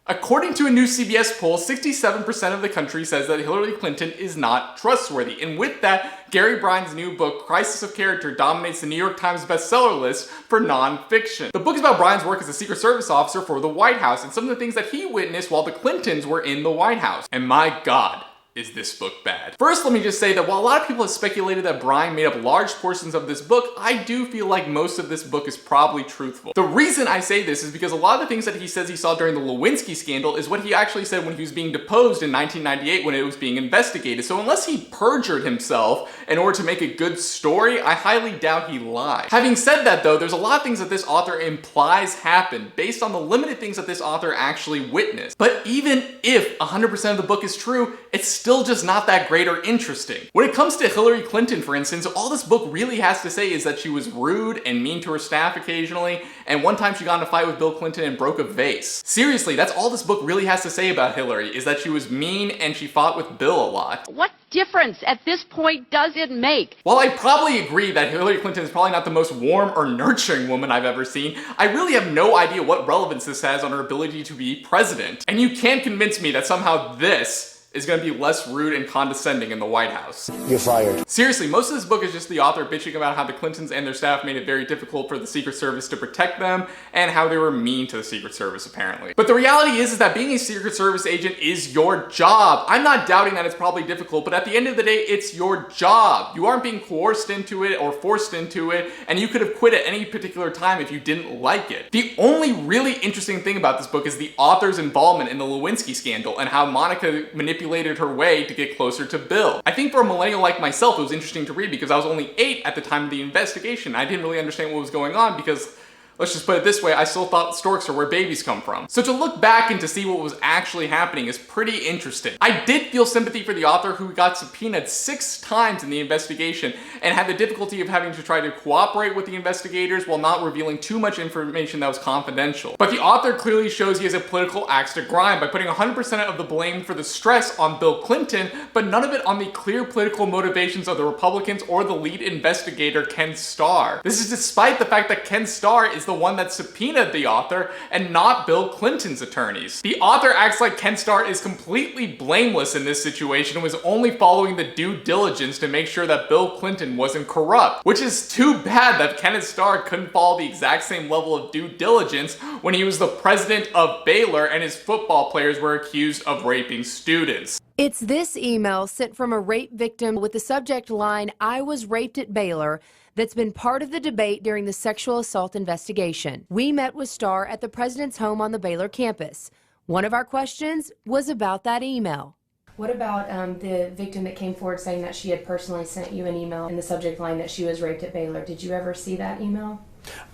According to a new CBS poll, 67% of the country says that Hillary Clinton is not trustworthy. And with that, Gary Byrne's new book, Crisis of Character, dominates the New York Times bestseller list for nonfiction. The book is about Byrne's work as a Secret Service officer for the White House and some of the things that he witnessed while the Clintons were in the White House. And my God, is this book bad? First, let me just say that while a lot of people have speculated that Byrne made up large portions of this book, I do feel like most of this book is probably truthful. The reason I say this is because a lot of the things that he says he saw during the Lewinsky Scandal is what he actually said when he was being deposed in 1998 when it was being investigated. So unless he perjured himself in order to make a good story, I highly doubt he lied. Having said that though, there's a lot of things that this author implies happened based on the limited things that this author actually witnessed. But even if 100% of the book is true, it's still just not that great or interesting. When it comes to Hillary Clinton, for instance, all this book really has to say is that she was rude and mean to her staff occasionally, and one time she got in a fight with Bill Clinton and broke a vase. Seriously, that's all this book really has to say about Hillary, is that she was mean and she fought with Bill a lot. What difference at this point does it make? While I probably agree that Hillary Clinton is probably not the most warm or nurturing woman I've ever seen, I really have no idea what relevance this has on her ability to be president. And you can't convince me that somehow this is going to be less rude and condescending in the White House. You're fired. Seriously, most of this book is just the author bitching about how the Clintons and their staff made it very difficult for the Secret Service to protect them and how they were mean to the Secret Service, apparently. But the reality is that being a Secret Service agent is your job. I'm not doubting that it's probably difficult, but at the end of the day, it's your job. You aren't being coerced into it or forced into it, and you could have quit at any particular time if you didn't like it. The only really interesting thing about this book is the author's involvement in the Lewinsky Scandal and how Monica manipulated her way to get closer to Bill. I think for a millennial like myself, it was interesting to read because I was only 8 at the time of the investigation. I didn't really understand what was going on because, let's just put it this way, I still thought storks are where babies come from. So to look back and to see what was actually happening is pretty interesting. I did feel sympathy for the author who got subpoenaed 6 times in the investigation and had the difficulty of having to try to cooperate with the investigators while not revealing too much information that was confidential. But the author clearly shows he has a political axe to grind by putting 100% of the blame for the stress on Bill Clinton, but none of it on the clear political motivations of the Republicans or the lead investigator, Ken Starr. This is despite the fact that Ken Starr is the one that subpoenaed the author and not Bill Clinton's attorneys. The author acts like Ken Starr is completely blameless in this situation and was only following the due diligence to make sure that Bill Clinton wasn't corrupt, which is too bad that Kenneth Starr couldn't follow the exact same level of due diligence when he was the president of Baylor and his football players were accused of raping students. It's this email sent from a rape victim with the subject line, "I was raped at Baylor," that's been part of the debate during the sexual assault investigation. We met with Starr at the president's home on the Baylor campus. One of our questions was about that email. What about the victim that came forward saying that she had personally sent you an email in the subject line that she was raped at Baylor? Did you ever see that email?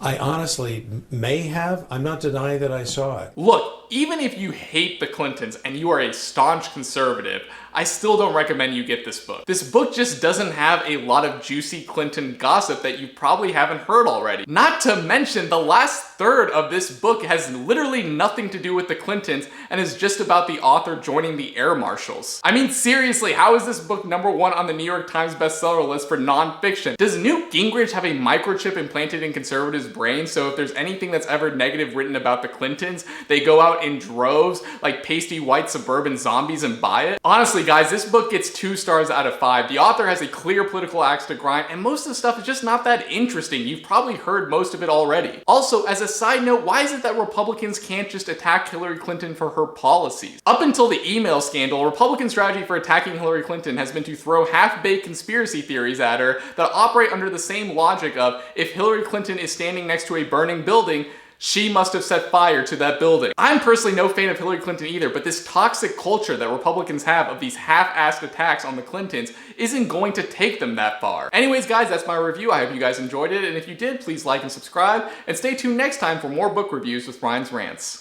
I honestly may have. I'm not denying that I saw it. Look, even if you hate the Clintons and you are a staunch conservative, I still don't recommend you get this book. This book just doesn't have a lot of juicy Clinton gossip that you probably haven't heard already. Not to mention, the last third of this book has literally nothing to do with the Clintons and is just about the author joining the air marshals. I mean, seriously, how is this book #1 on the New York Times bestseller list for nonfiction? Does Newt Gingrich have a microchip implanted in conservatives' brains, so if there's anything that's ever negative written about the Clintons, they go out in droves like pasty white suburban zombies and buy it? Honestly, guys, this book gets 2 stars out of 5. The author has a clear political axe to grind, and most of the stuff is just not that interesting. You've probably heard most of it already. Also, as a side note, why is it that Republicans can't just attack Hillary Clinton for her policies? Up until the email scandal, Republican strategy for attacking Hillary Clinton has been to throw half-baked conspiracy theories at her that operate under the same logic of, if Hillary Clinton is standing next to a burning building, she must have set fire to that building. I'm personally no fan of Hillary Clinton either, but this toxic culture that Republicans have of these half-assed attacks on the Clintons isn't going to take them that far. Anyways, guys, that's my review. I hope you guys enjoyed it, and if you did, please like and subscribe, and stay tuned next time for more book reviews with Ryan's Rants.